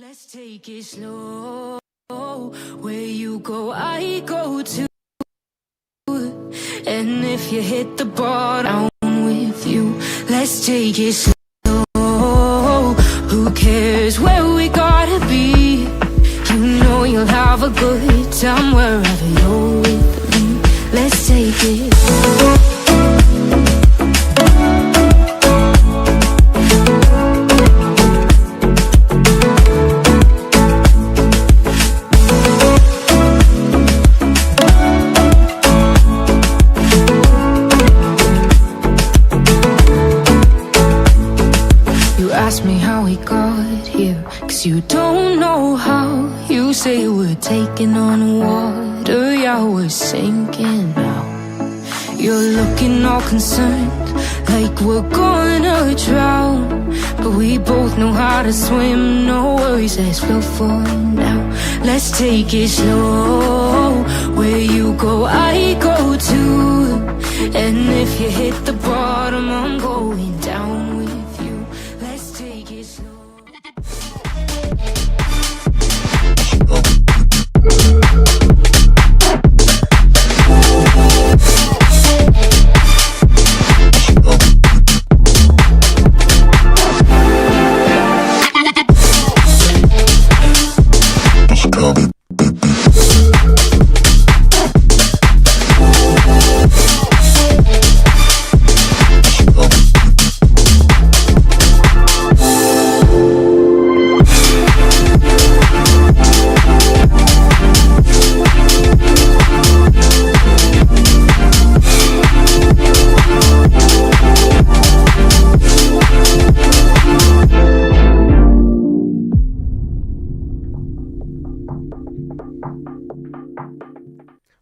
Let's take it slow. Where you go, I go too. And if you hit the bottom with you, let's take it slow. Who cares where we gotta be? You know you'll have a good time wherever you're with me. Let's take it slow. Ask me how we got here, 'cause you don't know how. You say we're taking on water, yeah, we're sinking now. You're looking all concerned, like we're gonna drown. But we both know how to swim, no worries, let's flow for now. Let's take it slow. Where you go, I go too. And if you hit the bottom, I'm going down with you. Let's take it slow.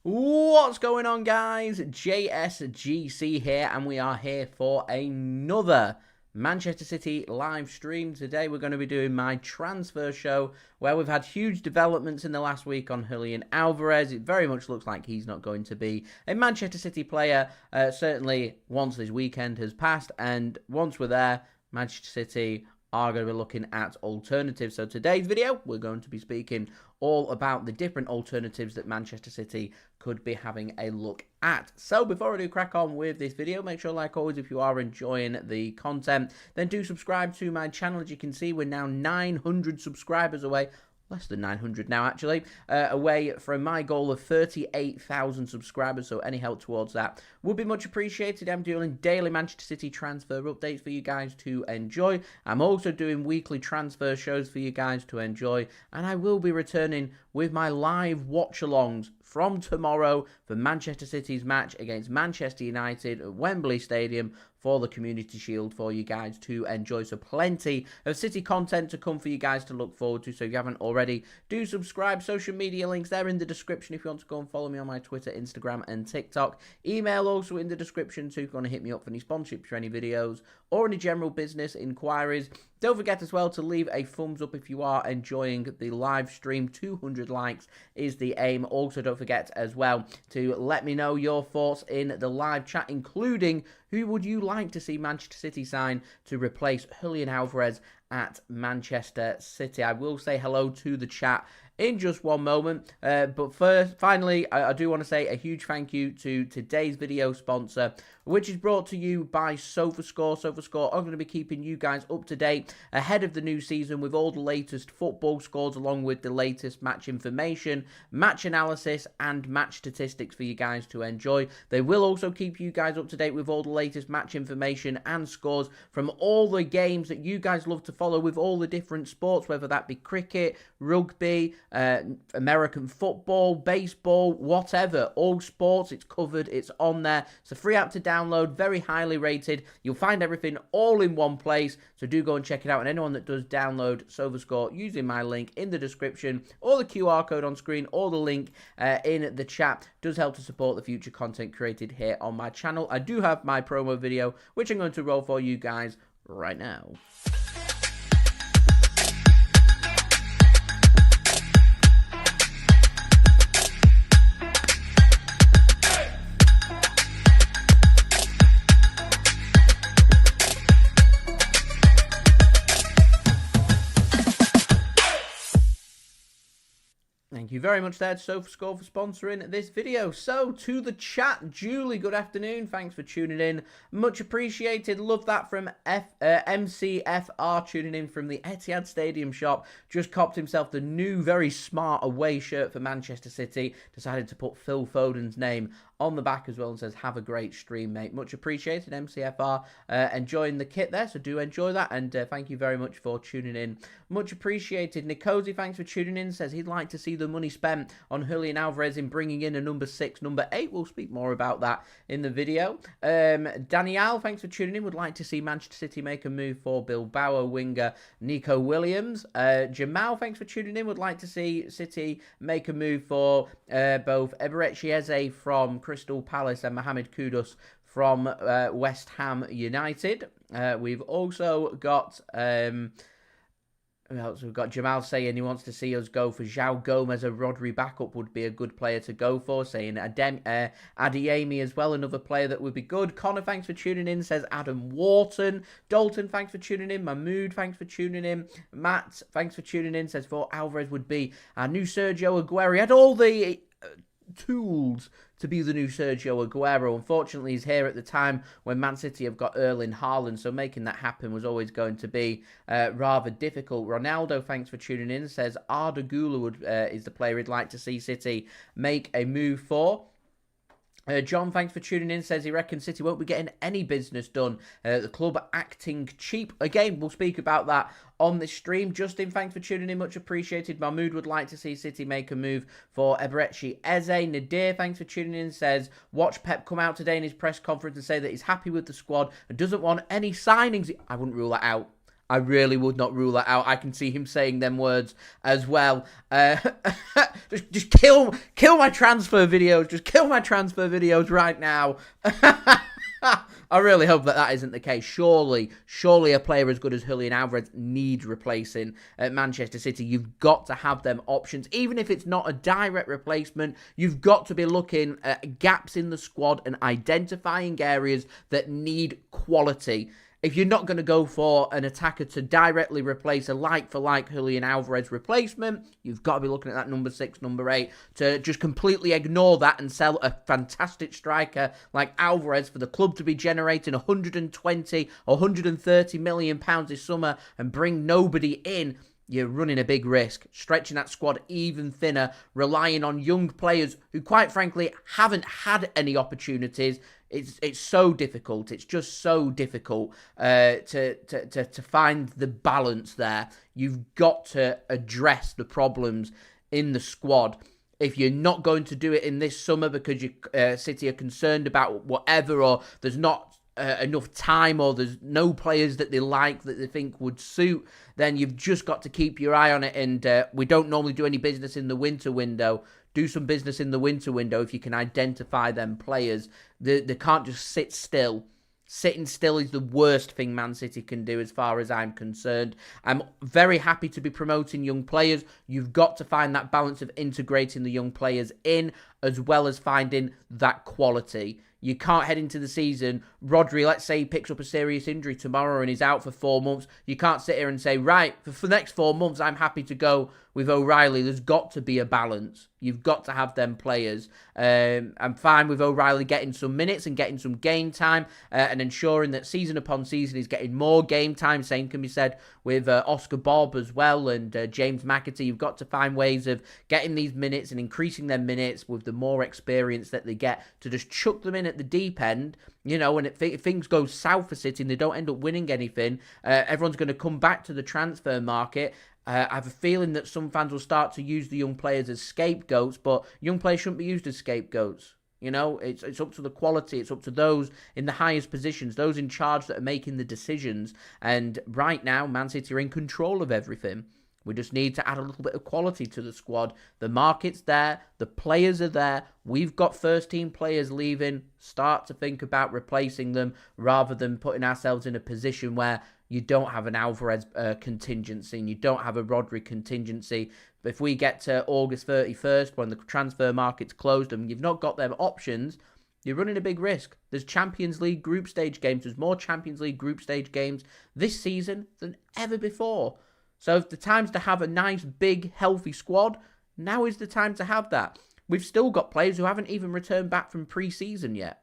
What's going on, guys? JSGC here, and we are here for another Manchester City live stream. Today we're going to be doing my transfer show, where we've had huge developments in the last week on Julian Alvarez. It very much looks like he's not going to be a Manchester City player, certainly once this weekend has passed, and once we're there, Manchester City are going to be looking at alternatives. So today's video, we're going to be speaking all about the different alternatives that Manchester City could be having a look at. So before I do crack on with this video, make sure, like always, if you are enjoying the content, then do subscribe to my channel. As you can see, we're now 900 subscribers away. Less than 900 now, actually, away from my goal of 38,000 subscribers, so any help towards that would be much appreciated. I'm doing daily Manchester City transfer updates for you guys to enjoy. I'm also doing weekly transfer shows for you guys to enjoy, and I will be returning with my live watch-alongs from tomorrow for Manchester City's match against Manchester United at Wembley Stadium for the Community Shield for you guys to enjoy. So plenty of City content to come for you guys to look forward to. So if you haven't already, do subscribe. Social media links there in the description if you want to go and follow me on my Twitter, Instagram and TikTok. Email also in the description so if you want to hit me up for any sponsorships for any videos or any general business inquiries. Don't forget as well to leave a thumbs up if you are enjoying the live stream. 200 likes is the aim. Also, don't forget as well to let me know your thoughts in the live chat, including who would you like to see Manchester City sign to replace Julian Alvarez at Manchester City. I will say hello to the chat in just one moment, but first, finally, I do want to say a huge thank you to today's video sponsor, which is brought to you by SofaScore. SofaScore are going to be keeping you guys up to date ahead of the new season with all the latest football scores, along with the latest match information, match analysis, and match statistics for you guys to enjoy. They will also keep you guys up to date with all the latest match information and scores from all the games that you guys love to follow with all the different sports, whether that be cricket, rugby, American football, baseball, whatever. All sports, it's covered, it's on there. It's a free app to download, very highly rated. You'll find everything all in one place, so do go and check it out. And anyone that does download SofaScore using my link in the description, or the QR code on screen, or the link in the chat, does help to support the future content created here on my channel. I do have my promo video, which I'm going to roll for you guys right now. Thank you very much there to SofaScore for sponsoring this video. So, to the chat, Julie, good afternoon. Thanks for tuning in. Much appreciated. Love that from MCFR tuning in from the Etihad Stadium shop. Just copped himself the new, very smart away shirt for Manchester City. Decided to put Phil Foden's name on the back as well and says, have a great stream, mate. Much appreciated, MCFR. Enjoying the kit there, so do enjoy that. And thank you very much for tuning in. Much appreciated. Nikosi, thanks for tuning in. Says he'd like to see the money spent on Julian Alvarez in bringing in a number 6, number 8. We'll speak more about that in the video. Danielle, thanks for tuning in. Would like to see Manchester City make a move for Bilbao winger Nico Williams. Jamal, thanks for tuning in. Would like to see City make a move for both Eberechi from Crystal Palace and Mohamed Kudus from West Ham United. We've also got... we've got Jamal saying he wants to see us go for João Gomez. A Rodri backup would be a good player to go for. Saying Adeyemi as well, another player that would be good. Connor, thanks for tuning in. Says Adam Wharton. Dalton, thanks for tuning in. Mahmood, thanks for tuning in. Matt, thanks for tuning in. Says for Alvarez would be our new Sergio Aguero. He had all the tools to be the new Sergio Aguero. Unfortunately, he's here at the time when Man City have got Erling Haaland, so making that happen was always going to be rather difficult. Ronaldo, thanks for tuning in, says Arda Güler is the player he'd like to see City make a move for. John, thanks for tuning in, says he reckons City won't be getting any business done. The club acting cheap. Again, we'll speak about that on this stream. Justin, thanks for tuning in. Much appreciated. Mahmood would like to see City make a move for Eberechi Eze. Nadir, thanks for tuning in, says watch Pep come out today in his press conference and say that he's happy with the squad and doesn't want any signings. I wouldn't rule that out. I really would not rule that out. I can see him saying them words as well. Just kill my transfer videos. Just kill my transfer videos right now. I really hope that isn't the case. Surely a player as good as Julian Alvarez needs replacing at Manchester City. You've got to have them options. Even if it's not a direct replacement, you've got to be looking at gaps in the squad and identifying areas that need quality. If you're not going to go for an attacker to directly replace a like-for-like Julian Alvarez replacement, you've got to be looking at that number 6, number 8, to just completely ignore that and sell a fantastic striker like Alvarez for the club to be generating 120 or 130 million pounds this summer and bring nobody in. You're running a big risk, stretching that squad even thinner, relying on young players who, quite frankly, haven't had any opportunities. It's so difficult. It's just so difficult to find the balance there. You've got to address the problems in the squad. If you're not going to do it in this summer because City are concerned about whatever, or there's not enough time, or there's no players that they like that they think would suit, then you've just got to keep your eye on it. And we don't normally do any business in the winter window. Do some business in the winter window if you can identify them players. They can't just sit still. Sitting still is the worst thing Man City can do as far as I'm concerned. I'm very happy to be promoting young players. You've got to find that balance of integrating the young players in as well as finding that quality. You can't head into the season. Rodri, let's say he picks up a serious injury tomorrow and he's out for 4 months. You can't sit here and say, right, for the next 4 months, I'm happy to go with O'Reilly. There's got to be a balance. You've got to have them players. I'm fine with O'Reilly getting some minutes and getting some game time and ensuring that season upon season he's getting more game time. Same can be said with Oscar Bob as well and James McAtee. You've got to find ways of getting these minutes and increasing their minutes with the more experience that they get, to just chuck them in at the deep end. You know, when if things go south for City and they don't end up winning anything, everyone's going to come back to the transfer market. I have a feeling that some fans will start to use the young players as scapegoats, but young players shouldn't be used as scapegoats. You know, it's up to the quality. It's up to those in the highest positions, those in charge that are making the decisions. And right now, Man City are in control of everything. We just need to add a little bit of quality to the squad. The market's there. The players are there. We've got first-team players leaving. Start to think about replacing them rather than putting ourselves in a position where you don't have an Alvarez contingency and you don't have a Rodri contingency. But if we get to August 31st when the transfer market's closed and you've not got them options, you're running a big risk. There's Champions League group stage games. There's more Champions League group stage games this season than ever before. So if the time's to have a nice, big, healthy squad, now is the time to have that. We've still got players who haven't even returned back from pre-season yet.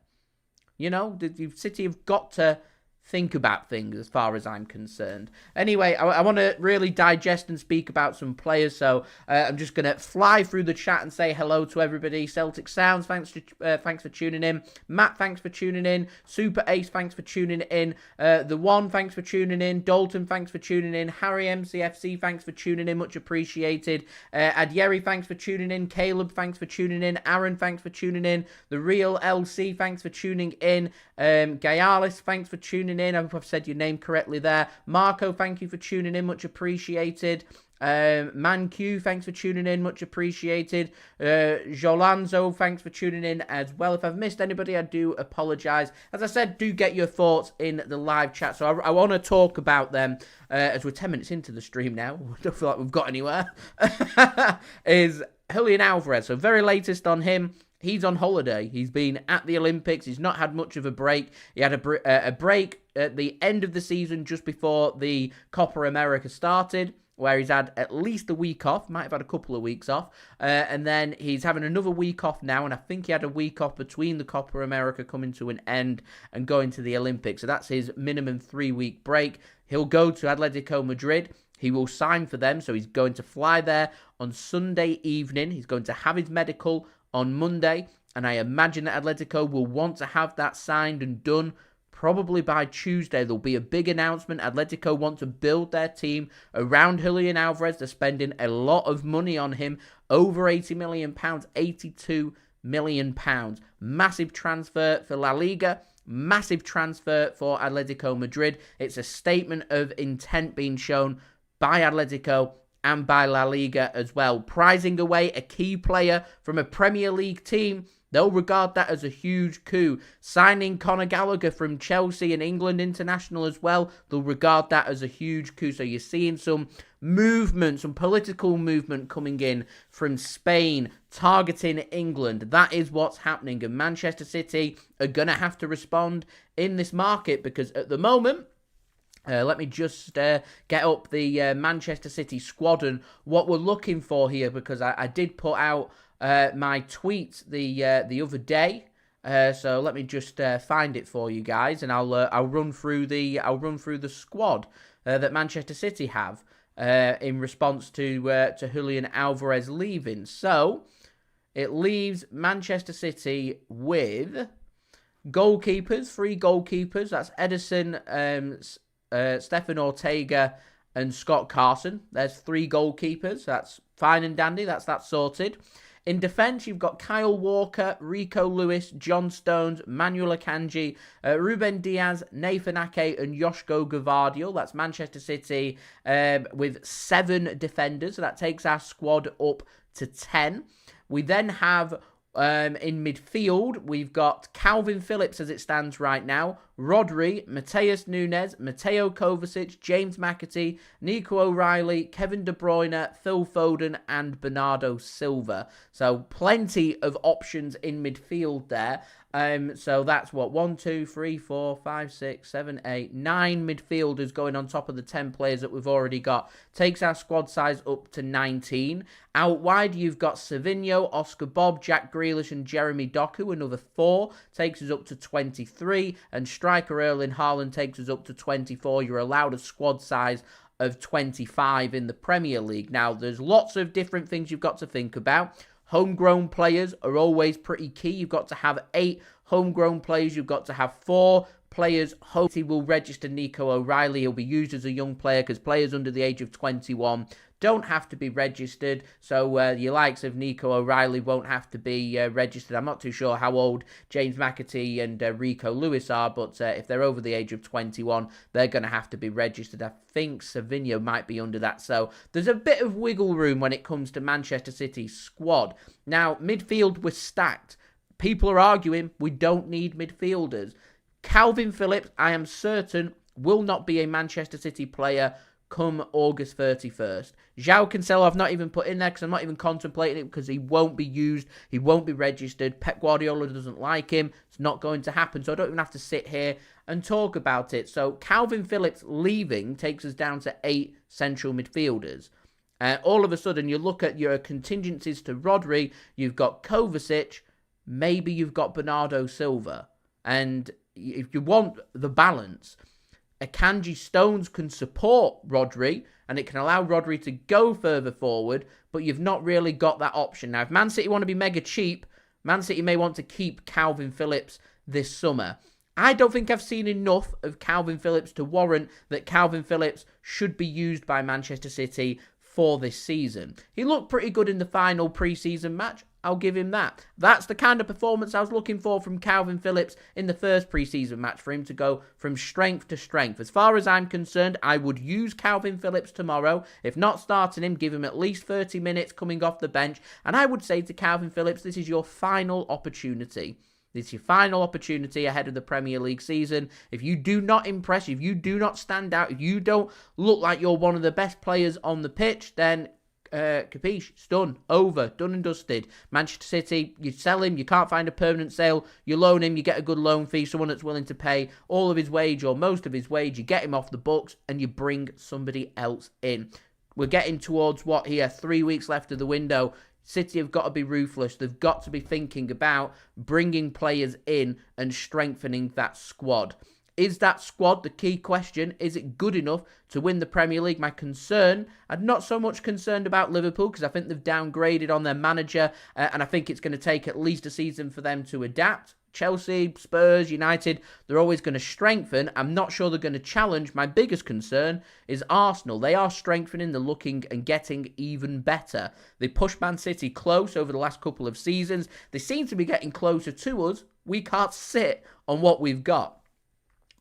You know, the City have got to think about things as far as I'm concerned. Anyway, I want to really digest and speak about some players, so I'm just going to fly through the chat and say hello to everybody. Celtic Sounds, thanks for tuning in. Matt, thanks for tuning in. Super Ace, thanks for tuning in. The One, thanks for tuning in. Dalton, thanks for tuning in. Harry MCFC, thanks for tuning in, much appreciated. Adyeri, thanks for tuning in. Caleb, thanks for tuning in. Aaron, thanks for tuning in. The Real LC, thanks for tuning in. Gayalis, thanks for tuning in. I hope I've said your name correctly there. Marco, thank you for tuning in, much appreciated. Manq, thanks for tuning in, much appreciated. Jolanzo, thanks for tuning in as well. If I've missed anybody, I do apologise. As I said, do get your thoughts in the live chat, so I want to talk about them as we're 10 minutes into the stream now. I don't feel like we've got anywhere. Is Julian Alvarez. So very latest on him. He's on holiday. He's been at the Olympics. He's not had much of a break. He had a break at the end of the season just before the Copa America started, where he's had at least a week off. Might have had a couple of weeks off. And then he's having another week off now. And I think he had a week off between the Copa America coming to an end and going to the Olympics. So that's his minimum 3-week break. He'll go to Atletico Madrid. He will sign for them. So he's going to fly there on Sunday evening. He's going to have his medical on Monday, and I imagine that Atletico will want to have that signed and done probably by Tuesday. There'll be a big announcement. Atletico want to build their team around Julian Alvarez. They're spending a lot of money on him, over £80 million, £82 million. Massive transfer for La Liga, massive transfer for Atletico Madrid. It's a statement of intent being shown by Atletico and by La Liga as well. Prizing away a key player from a Premier League team, they'll regard that as a huge coup. Signing Conor Gallagher from Chelsea, and England international as well, they'll regard that as a huge coup. So you're seeing some movement, some political movement coming in from Spain, targeting England. That is what's happening, and Manchester City are going to have to respond in this market, because at the moment, let me just get up the Manchester City squad and what we're looking for here, because I did put out my tweet the other day. So let me just find it for you guys, and I'll run through the squad that Manchester City have in response to Julian Alvarez leaving. So it leaves Manchester City with goalkeepers, 3 goalkeepers. That's Edison, Stefan Ortega and Scott Carson. There's 3 goalkeepers. That's fine and dandy. That's that sorted. In defence, you've got Kyle Walker, Rico Lewis, John Stones, Manuel Akanji, Ruben Diaz, Nathan Ake and Joško Gvardiol. That's Manchester City with 7 defenders. So that takes our squad up to 10. We then have in midfield, we've got Calvin Phillips as it stands right now, Rodri, Mateus Nunes, Mateo Kovacic, James McAtee, Nico O'Reilly, Kevin De Bruyne, Phil Foden and Bernardo Silva. So plenty of options in midfield there. So that's what, 1, 2, 3, 4, 5, 6, 7, 8, 9 midfielders going on top of the 10 players that we've already got. Takes our squad size up to 19. Out wide, you've got Savinho, Oscar Bob, Jack Grealish and Jeremy Doku. Another 4 takes us up to 23. And striker Erling Haaland takes us up to 24. You're allowed a squad size of 25 in the Premier League. Now, there's lots of different things you've got to think about. Homegrown players are always pretty key. You've got to have 8 homegrown players. You've got to have 4 players. He will register Nico O'Reilly. He'll be used as a young player, because players under the age of 21 don't have to be registered. So your likes of Nico O'Reilly won't have to be registered. I'm not too sure how old James McAtee and Rico Lewis are, but if they're over the age of 21, they're going to have to be registered. I think Savinho might be under that. So there's a bit of wiggle room when it comes to Manchester City's squad. Now, midfield was stacked. People are arguing we don't need midfielders. Calvin Phillips, I am certain, will not be a Manchester City player come August 31st. João Cancelo I've not even put in there because I'm not even contemplating it, because he won't be used. He won't be registered. Pep Guardiola doesn't like him. It's not going to happen. So I don't even have to sit here and talk about it. So Calvin Phillips leaving takes us down to 8 central midfielders. All of a sudden, you look at your contingencies to Rodri, you've got Kovacic, maybe you've got Bernardo Silva. And if you want the balance, Akanji Stones can support Rodri, and it can allow Rodri to go further forward, but you've not really got that option. Now, if Man City want to be mega cheap, Man City may want to keep Calvin Phillips this summer. I don't think I've seen enough of Calvin Phillips to warrant that Calvin Phillips should be used by Manchester City for this season. He looked pretty good in the final pre-season match. I'll give him that. That's the kind of performance I was looking for from Calvin Phillips in the first pre-season match, for him to go from strength to strength. As far as I'm concerned, I would use Calvin Phillips tomorrow. If not starting him, give him at least 30 minutes coming off the bench. And I would say to Calvin Phillips, this is your final opportunity. This is your final opportunity ahead of the Premier League season. If you do not impress, if you do not stand out, if you don't look like you're one of the best players on the pitch, then capiche, it's done, over, done and dusted. Manchester City, you sell him, you can't find a permanent sale, you loan him, you get a good loan fee, someone that's willing to pay all of his wage or most of his wage, you get him off the books and you bring somebody else in. We're getting towards, 3 weeks left of the window. City have got to be ruthless. They've got to be thinking about bringing players in and strengthening that squad. Is that squad the key question? Is it good enough to win the Premier League? My concern, I'm not so much concerned about Liverpool because I think they've downgraded on their manager and I think it's going to take at least a season for them to adapt. Chelsea, Spurs, United, they're always going to strengthen. I'm not sure they're going to challenge. My biggest concern is Arsenal. They are strengthening, they're looking and getting even better. They pushed Man City close over the last couple of seasons. They seem to be getting closer to us. We can't sit on what we've got.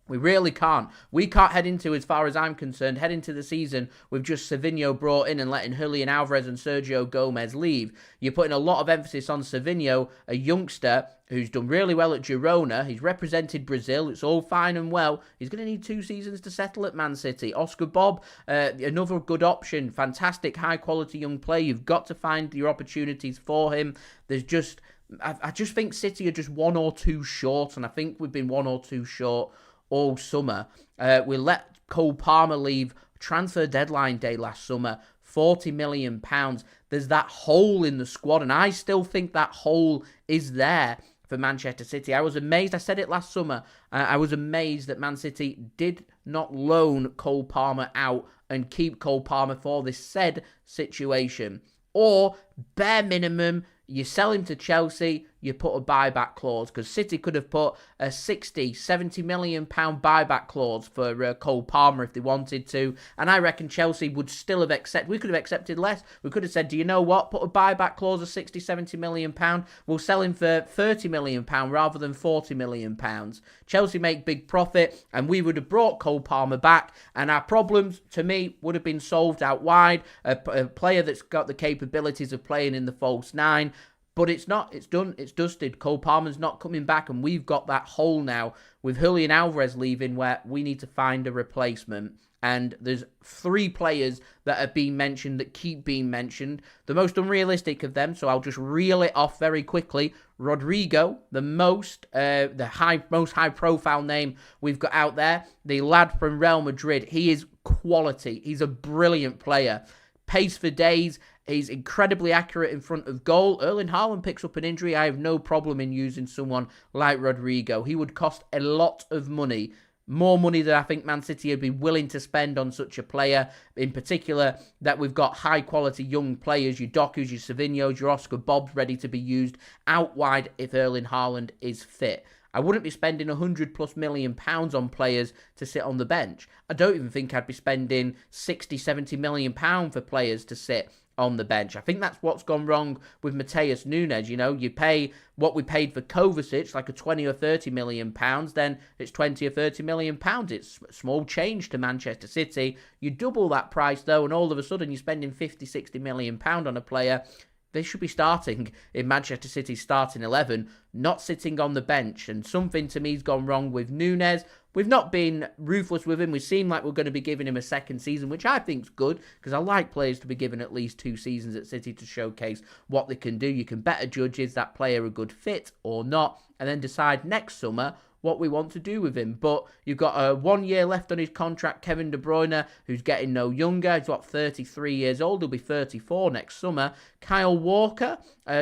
We really can't. We can't head into, as far as I'm concerned, head into the season with just Savinho brought in and letting Julian Alvarez and Sergio Gomez leave. You're putting a lot of emphasis on Savinho, a youngster who's done really well at Girona. He's represented Brazil. It's all fine and well. He's going to need 2 seasons to settle at Man City. Oscar Bob, another good option. Fantastic, high-quality young player. You've got to find your opportunities for him. I just think City are just 1 or 2 short, and I think we've been 1 or 2 short all summer. We let Cole Palmer leave transfer deadline day last summer, £40 million. There's that hole in the squad, and I still think that hole is there for Manchester City. I was amazed, I said it last summer, I was amazed that Man City did not loan Cole Palmer out and keep Cole Palmer for this said situation. Or, bare minimum, you sell him to Chelsea, you put a buyback clause, because City could have put a 60, 70 million pound buyback clause for Cole Palmer if they wanted to, and I reckon Chelsea would still have accepted. We could have accepted less. We could have said, do you know what, put a buyback clause of 60, 70 million pound, we'll sell him for 30 million pound rather than 40 million pounds. Chelsea make big profit, and we would have brought Cole Palmer back, and our problems, to me, would have been solved out wide. A player that's got the capabilities of playing in the false nine. But it's not. It's done. It's dusted. Cole Palmer's not coming back, and we've got that hole now with Julian Alvarez leaving where we need to find a replacement. And there's 3 players that are being mentioned that keep being mentioned. The most unrealistic of them, so I'll just reel it off very quickly. Rodrygo, the most high-profile name we've got out there, the lad from Real Madrid. He is quality. He's a brilliant player. Pace for days. He's incredibly accurate in front of goal. Erling Haaland picks up an injury. I have no problem in using someone like Rodrygo. He would cost a lot of money. More money than I think Man City would be willing to spend on such a player. In particular, that we've got high-quality young players. Your Dokus, your Savinhos, your Oscar Bobs ready to be used out wide if Erling Haaland is fit. I wouldn't be spending £100+ million on players to sit on the bench. I don't even think I'd be spending £60, £70 million for players to sit on the bench. I think that's what's gone wrong with Matheus Nunes. You know, you pay what we paid for Kovacic, like a 20 or 30 million pounds, then it's 20 or 30 million pounds. It's small change to Manchester City. You double that price though, and all of a sudden you're spending 50, 60 million pound on a player. They should be starting in Manchester City's starting 11, not sitting on the bench. And something to me has gone wrong with Nunes. We've not been ruthless with him. We seem like we're going to be giving him a second season, which I think is good, because I like players to be given at least 2 seasons at City to showcase what they can do. You can better judge, is that player a good fit or not, and then decide next summer what we want to do with him. But you've got 1 year left on his contract. Kevin De Bruyne, who's getting no younger. He's, 33 years old. He'll be 34 next summer. Kyle Walker,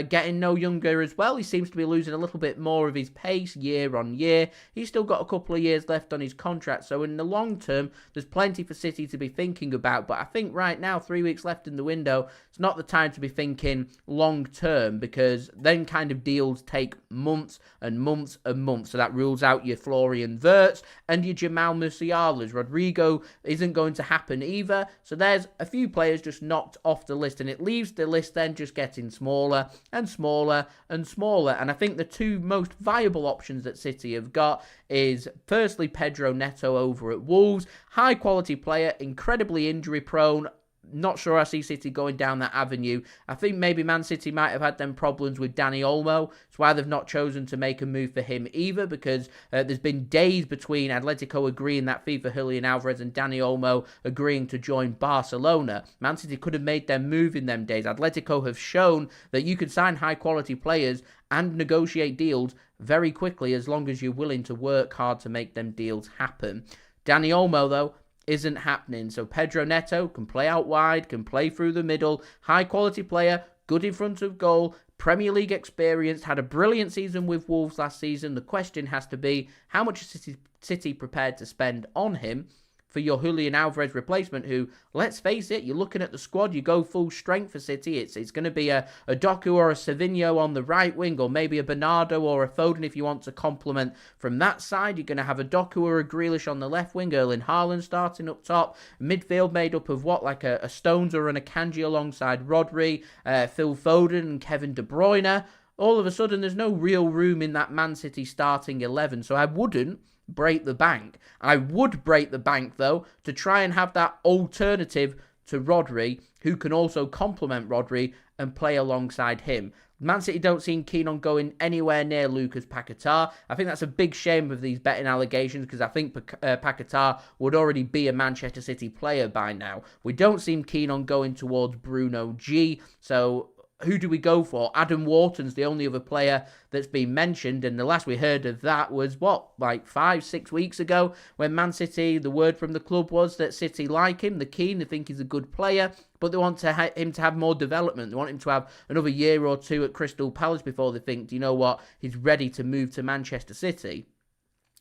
getting no younger as well. He seems to be losing a little bit more of his pace year on year. He's still got a couple of years left on his contract. So in the long term, there's plenty for City to be thinking about. But I think right now, 3 weeks left in the window, it's not the time to be thinking long term, because then kind of deals take months and months and months. So that rules out your Florian Wirtz and your Jamal Musialas. Rodrygo isn't going to happen either. So there's a few players just knocked off the list, and it leaves the list then just getting smaller and smaller and smaller. And I think the two most viable options that City have got is firstly Pedro Neto over at Wolves. High quality player, incredibly injury prone. Not sure I see City going down that avenue. I think maybe Man City might have had them problems with Dani Olmo. It's why they've not chosen to make a move for him either, because there's been days between Atletico agreeing that fee for Julian Alvarez and Dani Olmo agreeing to join Barcelona. Man City could have made their move in them days. Atletico have shown that you can sign high-quality players and negotiate deals very quickly as long as you're willing to work hard to make them deals happen. Dani Olmo, though, isn't happening. So Pedro Neto can play out wide, can play through the middle, high quality player, good in front of goal, Premier League experience, had a brilliant season with Wolves last season. The question has to be, how much is City prepared to spend on him for your Julian Alvarez replacement, who, let's face it, you're looking at the squad, you go full strength for City. It's going to be a Doku or a Savinho on the right wing, or maybe a Bernardo or a Foden if you want to complement from that side. You're going to have a Doku or a Grealish on the left wing, Erling Haaland starting up top, midfield made up of like a Stones or an Akanji alongside Rodri, Phil Foden and Kevin De Bruyne. All of a sudden, there's no real room in that Man City starting 11, so I wouldn't break the bank. I would break the bank, though, to try and have that alternative to Rodri, who can also complement Rodri and play alongside him. Man City don't seem keen on going anywhere near Lucas Paquetá. I think that's a big shame of these betting allegations, because I think Paquetá would already be a Manchester City player by now. We don't seem keen on going towards Bruno G, so who do we go for? Adam Wharton's the only other player that's been mentioned, and the last we heard of that was, 5-6 weeks ago, when Man City, the word from the club was that City like him, they're keen, they think he's a good player, but they want him to have more development. They want him to have another year or two at Crystal Palace before they think, do you know what, he's ready to move to Manchester City.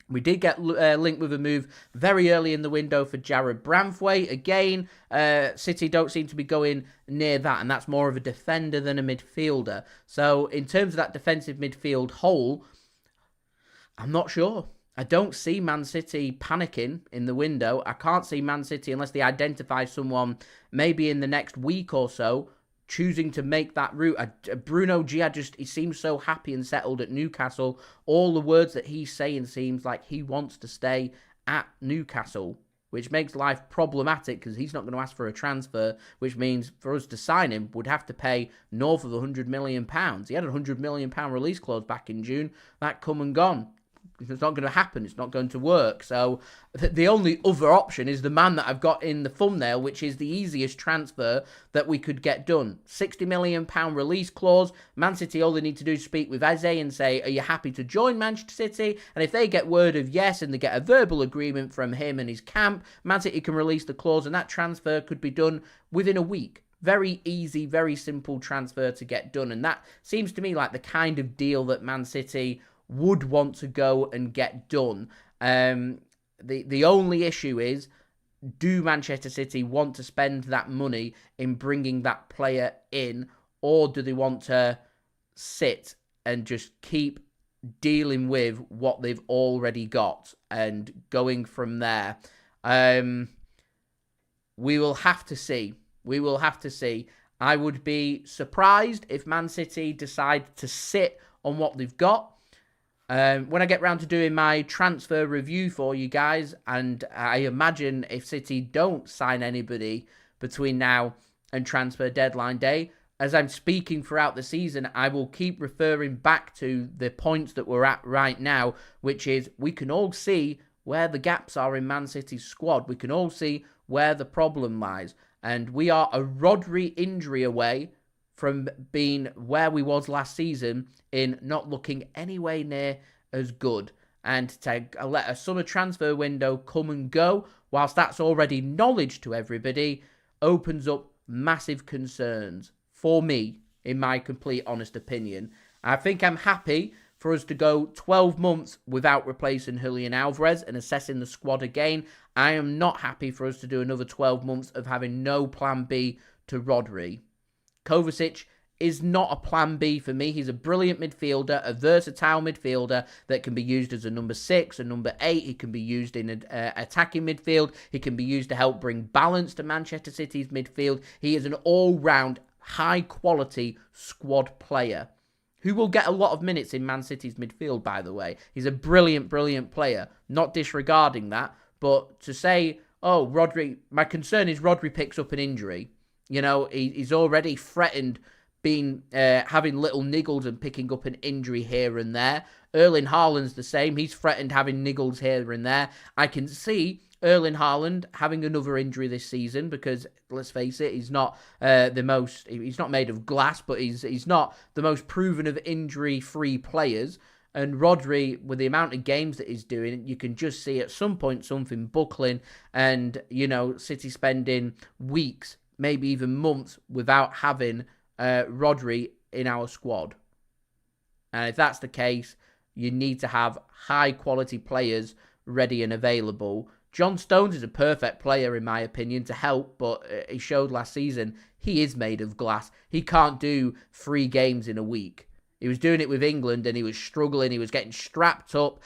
We did get linked with a move very early in the window for Jared Branthwaite. Again, City don't seem to be going near that, and that's more of a defender than a midfielder. So in terms of that defensive midfield hole, I'm not sure. I don't see Man City panicking in the window. I can't see Man City, unless they identify someone maybe in the next week or so, choosing to make that route. Bruno G, he seems so happy and settled at Newcastle. All the words that he's saying seems like he wants to stay at Newcastle, which makes life problematic because he's not going to ask for a transfer, which means for us to sign him, would have to pay north of £100 million. He had a £100 million release clause back in June. That come and gone. It's not going to happen. It's not going to work. So the only other option is the man that I've got in the thumbnail, which is the easiest transfer that we could get done. £60 million release clause. Man City, all they need to do is speak with Eze and say, are you happy to join Manchester City? And if they get word of yes and they get a verbal agreement from him and his camp, Man City can release the clause, and that transfer could be done within a week. Very easy, very simple transfer to get done. And that seems to me like the kind of deal that Man City would want to go and get done. The only issue is, do Manchester City want to spend that money in bringing that player in, or do they want to sit and just keep dealing with what they've already got and going from there? We will have to see. We will have to see. I would be surprised if Man City decide to sit on what they've got. When I get round to doing my transfer review for you guys, and I imagine if City don't sign anybody between now and transfer deadline day, as I'm speaking throughout the season, I will keep referring back to the points that we're at right now, which is we can all see where the gaps are in Man City's squad. We can all see where the problem lies. And we are a Rodri injury away from being where we was last season in not looking anywhere near as good. and to let a summer transfer window come and go, whilst that's already knowledge to everybody, opens up massive concerns for me, in my complete honest opinion. I think I'm happy for us to go 12 months without replacing Julian Alvarez and assessing the squad again. I am not happy for us to do another 12 months of having no plan B to Rodri. Kovacic is not a plan B for me. He's a brilliant midfielder, a versatile midfielder that can be used as a number 6, a number 8. He can be used in attacking midfield. He can be used to help bring balance to Manchester City's midfield. He is an all-round, high-quality squad player who will get a lot of minutes in Man City's midfield, by the way. He's a brilliant, brilliant player. Not disregarding that, but to say, oh, Rodri, my concern is Rodri picks up an injury. You know, he's already threatened having little niggles and picking up an injury here and there. Erling Haaland's the same. He's threatened having niggles here and there. I can see Erling Haaland having another injury this season because, let's face it, he's not he's not made of glass, but he's not the most proven of injury-free players. And Rodri, with the amount of games that he's doing, you can just see at some point something buckling and, you know, City spending weeks, maybe even months without having Rodri in our squad. And if that's the case, you need to have high-quality players ready and available. John Stones is a perfect player, in my opinion, to help, but he showed last season he is made of glass. He can't do 3 games in a week. He was doing it with England and he was struggling. He was getting strapped up.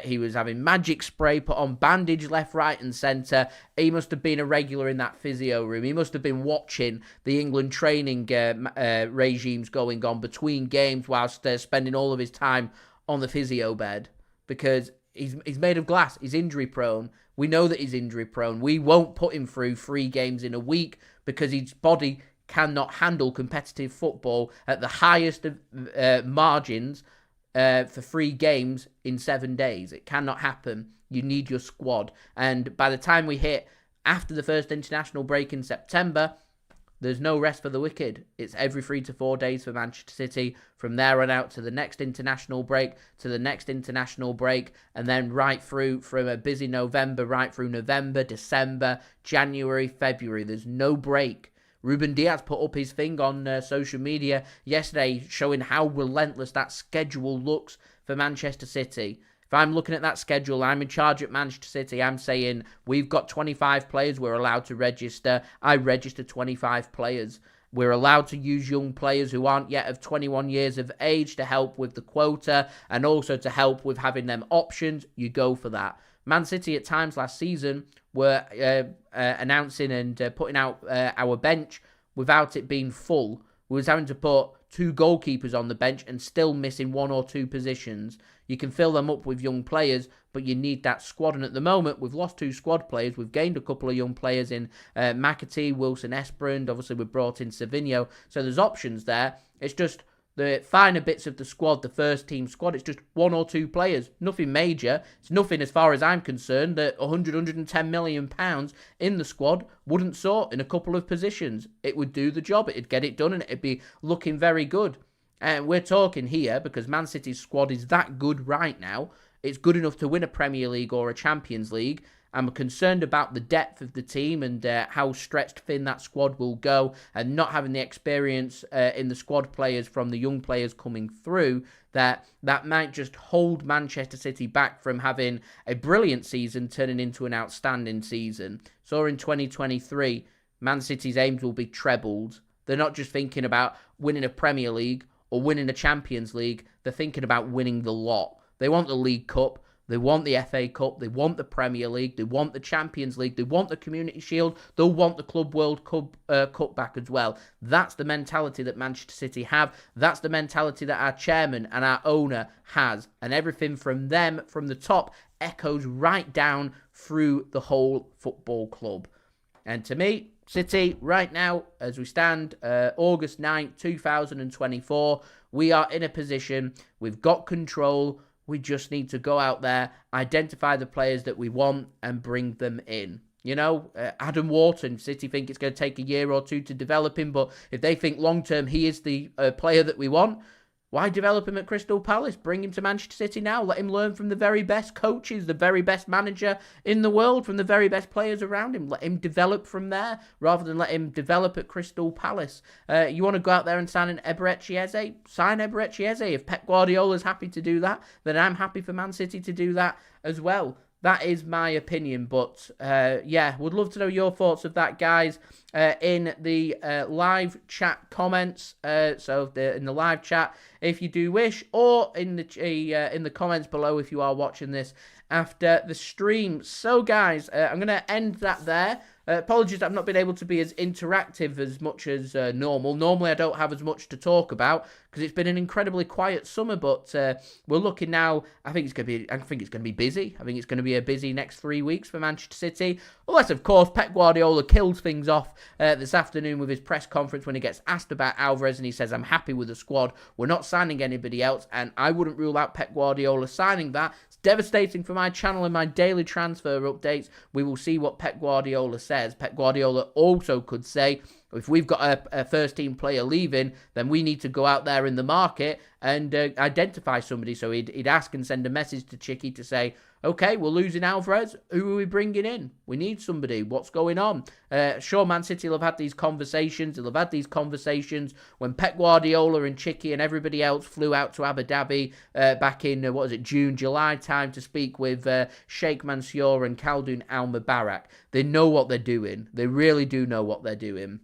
He was having magic spray put on, bandage left, right and centre. He must have been a regular in that physio room. He must have been watching the England training regimes going on between games whilst spending all of his time on the physio bed because he's made of glass. He's injury prone. We know that he's injury prone. We won't put him through 3 games in a week because his body cannot handle competitive football at the highest of margins for 3 games in 7 days. It cannot happen. You need your squad. And by the time we hit after the first international break in September, there's no rest for the wicked. It's every 3 to 4 days for Manchester City. From there on out to the next international break, to the next international break, and then right through from a busy November, right through November, December, January, February. There's no break. Ruben Diaz put up his thing on social media yesterday showing how relentless that schedule looks for Manchester City. If I'm looking at that schedule, I'm in charge at Manchester City, I'm saying we've got 25 players we're allowed to register. I register 25 players. We're allowed to use young players who aren't yet of 21 years of age to help with the quota and also to help with having them options. You go for that. Man City at times last season were announcing and putting out our bench without it being full. We was having to put 2 goalkeepers on the bench and still missing 1 or 2 positions. You can fill them up with young players, but you need that squad. And at the moment, we've lost 2 squad players. We've gained a couple of young players in McAtee, Wilson Esperand. Obviously, we've brought in Savinho. So there's options there. It's just the finer bits of the squad, the first team squad, it's just 1 or 2 players. Nothing major. It's nothing as far as I'm concerned that 110 million pounds in the squad wouldn't sort in a couple of positions. It would do the job. It'd get it done and it'd be looking very good. And we're talking here because Man City's squad is that good right now. It's good enough to win a Premier League or a Champions League. I'm concerned about the depth of the team and how stretched thin that squad will go and not having the experience in the squad players from the young players coming through that might just hold Manchester City back from having a brilliant season turning into an outstanding season. So in 2023, Man City's aims will be trebled. They're not just thinking about winning a Premier League or winning a Champions League. They're thinking about winning the lot. They want the League Cup. They want the FA Cup, they want the Premier League, they want the Champions League, they want the Community Shield, they'll want the Club World Cup back as well. That's the mentality that Manchester City have. That's the mentality that our chairman and our owner has. And everything from them, from the top, echoes right down through the whole football club. And to me, City, right now, as we stand, August 9th, 2024, we are in a position, we've got control. We just need to go out there, identify the players that we want and bring them in. You know, Adam Wharton, City think it's going to take a year or 2 to develop him, but if they think long-term he is the player that we want, Why develop him at Crystal Palace? Bring him to Manchester City now. Let him learn from the very best coaches, the very best manager in the world, from the very best players around him. Let him develop from there rather than let him develop at Crystal Palace. You want to go out there and sign an Eberechi Eze? Sign Eberechi Eze. If Pep Guardiola's happy to do that, then I'm happy for Man City to do that as well. That is my opinion, but yeah, would love to know your thoughts of that, guys, in the live chat comments. So in the live chat, if you do wish, or in the comments below if you are watching this after the stream. So, guys, I'm going to end that there. Apologies, I've not been able to be as interactive as much as normal. Normally, I don't have as much to talk about because it's been an incredibly quiet summer. But we're looking now. I think it's going to be busy. I think it's going to be a busy next 3 weeks for Manchester City. Unless, of course, Pep Guardiola kills things off this afternoon with his press conference when he gets asked about Alvarez and he says, "I'm happy with the squad. We're not signing anybody else." And I wouldn't rule out Pep Guardiola signing that. It's devastating for my channel and my daily transfer updates. We will see what Pep Guardiola says. Pep Guardiola also could say, if we've got a first-team player leaving, then we need to go out there in the market and identify somebody. So he'd ask and send a message to Chicky to say, okay, we're losing Alvarez. Who are we bringing in? We need somebody. What's going on? Sure, Man City will have had these conversations. They'll have had these conversations when Pep Guardiola and Chicky and everybody else flew out to Abu Dhabi back in, June, July time to speak with Sheikh Mansour and Khaldoon Al Mubarak. They know what they're doing. They really do know what they're doing.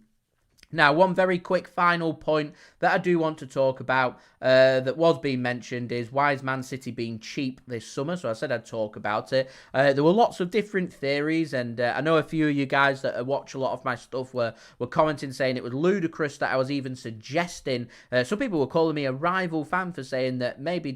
Now, one very quick final point that I do want to talk about that was being mentioned is, why is Man City being cheap this summer? So I said I'd talk about it. There were lots of different theories, and I know a few of you guys that watch a lot of my stuff were commenting saying it was ludicrous that I was even suggesting. Some people were calling me a rival fan for saying that maybe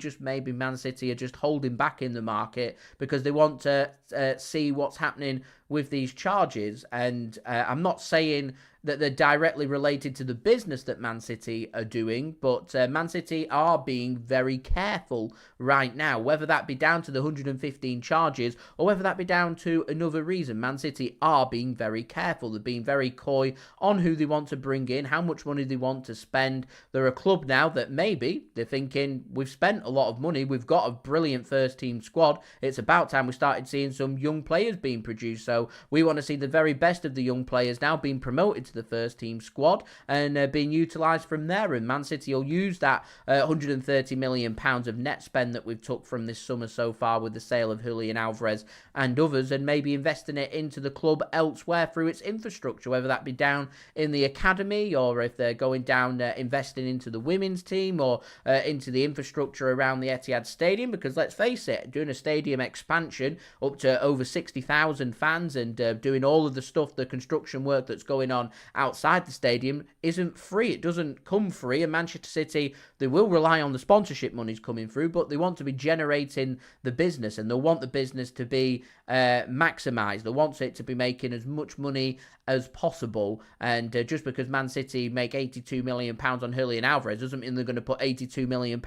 Man City are just holding back in the market because they want to see what's happening with these charges. And I'm not saying that they're directly related to the business that Man City are doing, but Man City are being very careful right now, whether that be down to the 115 charges or whether that be down to another reason. Man City are being very careful. They're being very coy on who they want to bring in, how much money they want to spend. They're a club now that maybe they're thinking, we've spent a lot of money, we've got a brilliant first team squad, it's about time we started seeing some young players being produced. So we want to see the very best of the young players now being promoted to the first team squad and being utilised from there. And Man City will use that £130 million of net spend that we've took from this summer so far with the sale of Julian Alvarez and others, and maybe investing it into the club elsewhere through its infrastructure, whether that be down in the academy or if they're going down investing into the women's team or into the infrastructure around the Etihad Stadium. Because let's face it, doing a stadium expansion up to over 60,000 fans and doing all of the stuff, the construction work that's going on outside the stadium isn't free. It doesn't come free. And Manchester City, they will rely on the sponsorship monies coming through, but they want to be generating the business, and they want the business to be maximised. They want it to be making as much money as possible. And just because Man City make £82 million on Julian Alvarez doesn't mean they're going to put £82 million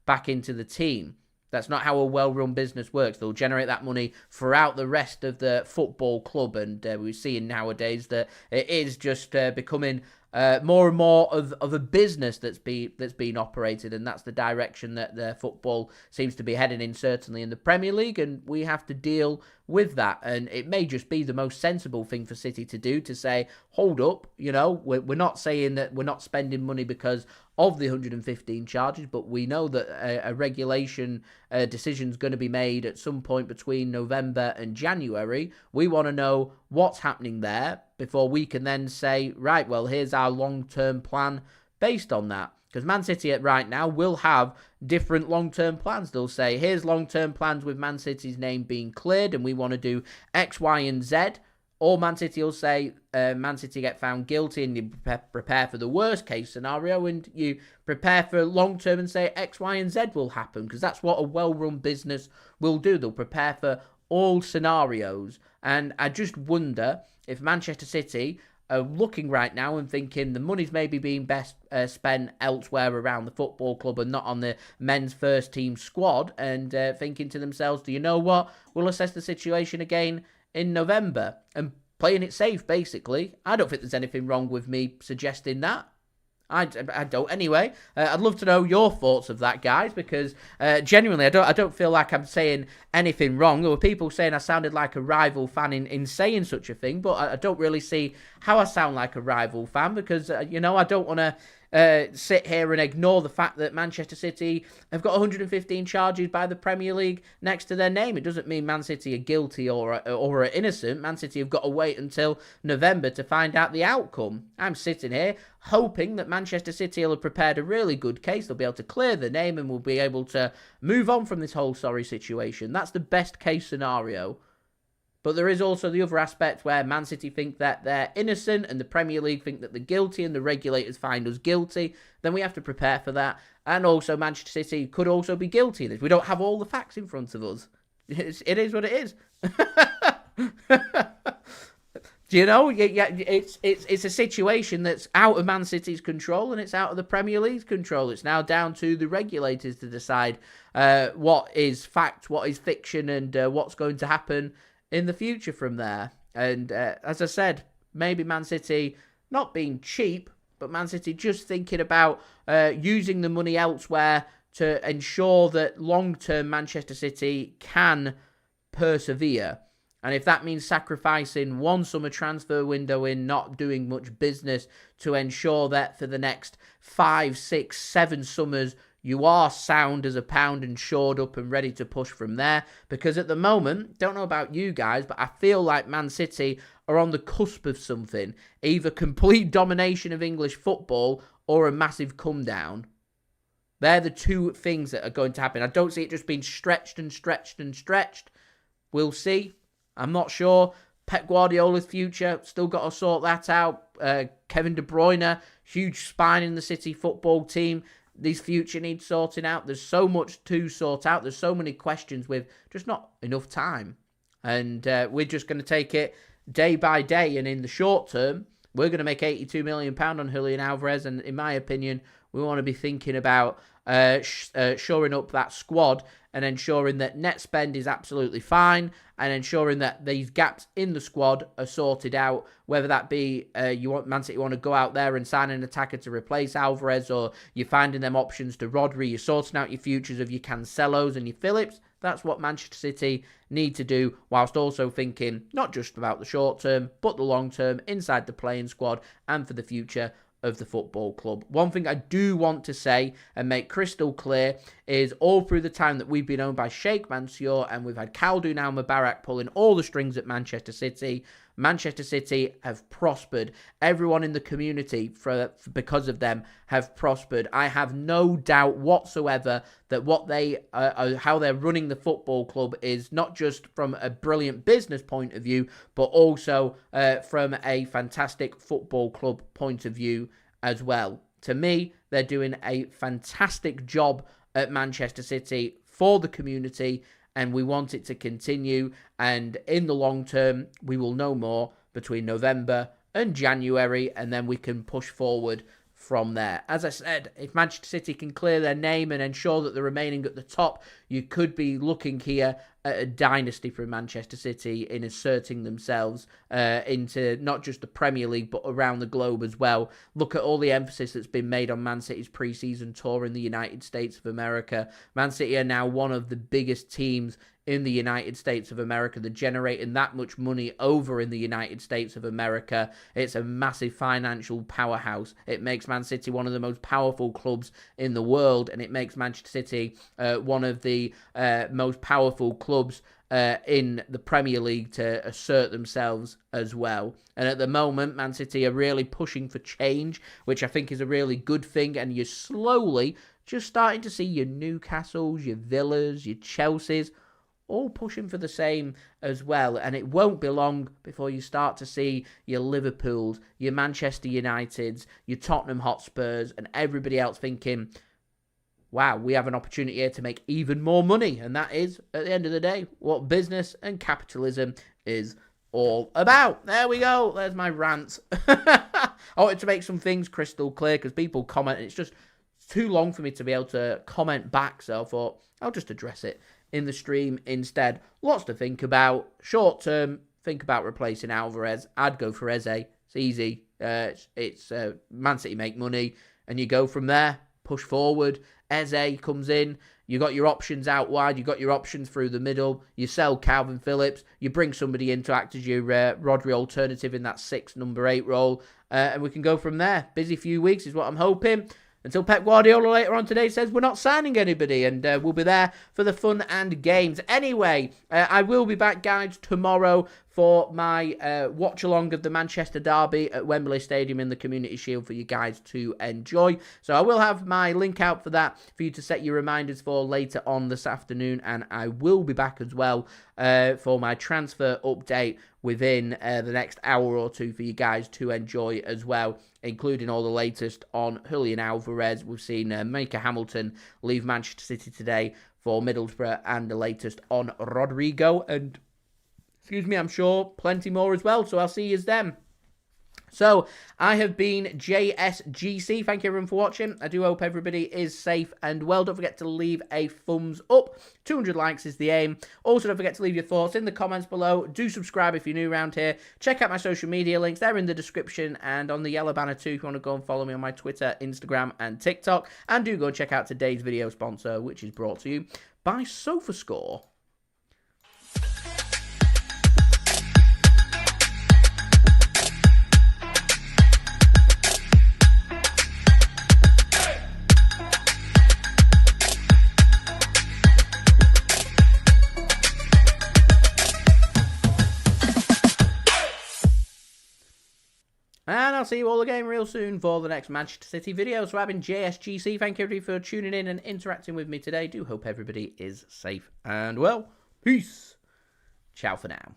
back into the team. That's not how a well-run business works. They'll generate that money throughout the rest of the football club, and we're seeing nowadays that it is just becoming more and more of a business that's being operated, and that's the direction that the football seems to be heading in, certainly in the Premier League, and we have to deal with that. And it may just be the most sensible thing for City to do, to say, hold up, we're not saying that we're not spending money because of the 115 charges, but we know that a regulation decision is going to be made at some point between November and January. We want to know what's happening there before we can then say, right, well, here's our long-term plan based on that. Because Man City right now will have different long-term plans. They'll say, here's long-term plans with Man City's name being cleared and we want to do X, Y, and Z. Or Man City will say, Man City get found guilty and you prepare for the worst case scenario, and you prepare for long-term and say X, Y, and Z will happen. Because that's what a well-run business will do. They'll prepare for all scenarios. And I just wonder if Manchester City are looking right now and thinking the money's maybe being best spent elsewhere around the football club and not on the men's first team squad, and thinking to themselves, do you know what? We'll assess the situation again in November, and playing it safe, basically. I don't think there's anything wrong with me suggesting that. I don't anyway. I'd love to know your thoughts of that, guys, because genuinely, I don't feel like I'm saying anything wrong. There were people saying I sounded like a rival fan in saying such a thing, but I don't really see how I sound like a rival fan because, I don't want to sit here and ignore the fact that Manchester City have got 115 charges by the Premier League next to their name. It doesn't mean Man City are guilty or are innocent. Man City have got to wait until November to find out the outcome. I'm sitting here hoping that Manchester City will have prepared a really good case. They'll be able to clear the name and we'll be able to move on from this whole sorry situation. That's the best case scenario. But there is also the other aspect where Man City think that they're innocent and the Premier League think that they're guilty and the regulators find us guilty. Then we have to prepare for that. And also Manchester City could also be guilty. We don't have all the facts in front of us. It is what it is. Do you know? Yeah, it's a situation that's out of Man City's control and it's out of the Premier League's control. It's now down to the regulators to decide what is fact, what is fiction, and what's going to happen in the future from there. And as I said, maybe Man City not being cheap, but Man City just thinking about using the money elsewhere to ensure that long-term Manchester City can persevere. And if that means sacrificing one summer transfer window in not doing much business to ensure that for the next 5, 6, 7 summers you are sound as a pound and shored up and ready to push from there. Because at the moment, don't know about you guys, but I feel like Man City are on the cusp of something. Either complete domination of English football or a massive come down. They're the two things that are going to happen. I don't see it just being stretched and stretched and stretched. We'll see. I'm not sure. Pep Guardiola's future, still got to sort that out. Kevin De Bruyne, huge spine in the City football team. His future needs sorting out. There's so much to sort out. There's so many questions with just not enough time. And we're just going to take it day by day. And in the short term, we're going to make £82 million on Julian Alvarez. And in my opinion, we want to be thinking about shoring up that squad and ensuring that net spend is absolutely fine and ensuring that these gaps in the squad are sorted out, whether that be Man City want to go out there and sign an attacker to replace Alvarez, or you're finding them options to Rodrygo, you're sorting out your futures of your Cancelos and your Phillips. That's what Manchester City need to do, whilst also thinking not just about the short term, but the long term inside the playing squad and for the future of the football club. One thing I do want to say and make crystal clear is all through the time that we've been owned by Sheikh Mansour and we've had Khaldoon Al-Mubarak pulling all the strings at Manchester City, Manchester City have prospered. Everyone in the community, because of them, have prospered. I have no doubt whatsoever that what how they're running the football club is not just from a brilliant business point of view, but also from a fantastic football club point of view as well. To me, they're doing a fantastic job at Manchester City for the community, and we want it to continue. And in the long term, we will know more between November and January, and then we can push forward from there. As I said, if Manchester City can clear their name and ensure that they're remaining at the top, you could be looking here at a dynasty for Manchester City in asserting themselves into not just the Premier League, but around the globe as well. Look at all the emphasis that's been made on Man City's pre-season tour in the United States of America. Man City are now one of the biggest teams in the United States of America. They're generating that much money over in the United States of America. It's a massive financial powerhouse. It makes Man City one of the most powerful clubs in the world, and it makes Manchester City one of the most powerful clubs in the Premier League to assert themselves as well. And at the moment, Man City are really pushing for change, which I think is a really good thing, and you're slowly just starting to see your Newcastles, your Villas, your Chelseas all pushing for the same as well. And it won't be long before you start to see your Liverpools, your Manchester Uniteds, your Tottenham Hotspurs, and everybody else thinking, wow, we have an opportunity here to make even more money. And that is, at the end of the day, what business and capitalism is all about. There we go. There's my rant. I wanted to make some things crystal clear because people comment, and it's just too long for me to be able to comment back. So I thought I'll just address it in the stream instead. Lots to think about. Short term, think about replacing Alvarez. I'd go for Eze. It's easy. It's Man City make money, and you go from there. Push forward. Eze comes in. You got your options out wide. You got your options through the middle. You sell Calvin Phillips. You bring somebody in to act as your Rodri alternative in that 6 number 8 role, and we can go from there. Busy few weeks is what I'm hoping. Until Pep Guardiola later on today says we're not signing anybody, and we'll be there for the fun and games. Anyway, I will be back, guys, tomorrow for my watch-along of the Manchester derby at Wembley Stadium in the Community Shield for you guys to enjoy. So I will have my link out for that for you to set your reminders for later on this afternoon, and I will be back as well for my transfer update within the next hour or two for you guys to enjoy as well, including all the latest on Julian Alvarez. We've seen Micah Hamilton leave Manchester City today for Middlesbrough, and the latest on Rodrygo, and I'm sure plenty more as well, so I'll see you then. So, I have been JSGC. Thank you everyone for watching. I do hope everybody is safe and well. Don't forget to leave a thumbs up. 200 likes is the aim. Also, don't forget to leave your thoughts in the comments below. Do subscribe if you're new around here. Check out my social media links. They're in the description and on the yellow banner too if you want to go and follow me on my Twitter, Instagram, and TikTok. And do go and check out today's video sponsor, which is brought to you by SofaScore. And I'll see you all again real soon for the next Manchester City video. So I've been JSGC. Thank you everybody for tuning in and interacting with me today. Do hope everybody is safe and well. Peace. Ciao for now.